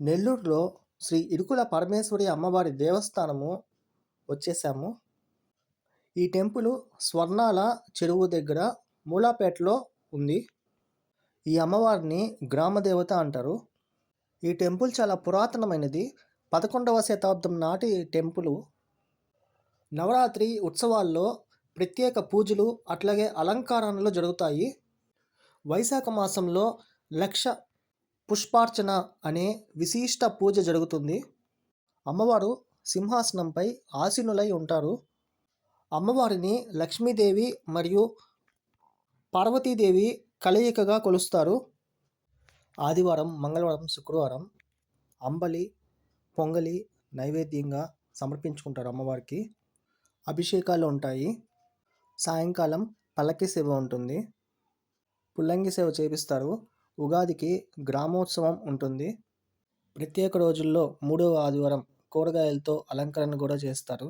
నెల్లూరులో శ్రీ ఇడుకుల పరమేశ్వరి అమ్మవారి దేవస్థానము వచ్చేసాము. ఈ టెంపుల్ స్వర్ణాల చెరువు దగ్గర మూలాపేటలో ఉంది. ఈ అమ్మవారిని గ్రామదేవత అంటారు. ఈ టెంపుల్ చాలా పురాతనమైనది. 11వ శతాబ్దం నాటి టెంపుల్. నవరాత్రి ఉత్సవాల్లో ప్రత్యేక పూజలు అట్లాగే అలంకరణలు జరుగుతాయి. వైశాఖ మాసంలో లక్ష పుష్పార్చన అనే విశిష్ట పూజ జరుగుతుంది. అమ్మవారు సింహాసనంపై ఆసీనులై ఉంటారు. అమ్మవారిని లక్ష్మీదేవి మరియు పార్వతీదేవి కలయికగా కొలుస్తారు. ఆదివారం, మంగళవారం, శుక్రవారం అంబలి, పొంగలి నైవేద్యంగా సమర్పించుకుంటారు అమ్మవారికి. అభిషేకాలు ఉంటాయి. సాయంకాలం పల్లకి సేవ ఉంటుంది. పుల్లంగి సేవ చేపిస్తారు. ఉగాదికి గ్రామోత్సవం ఉంటుంది. ప్రత్యేక రోజుల్లో 3వ ఆదివారం కూరగాయలతో అలంకరణ కూడా చేస్తారు.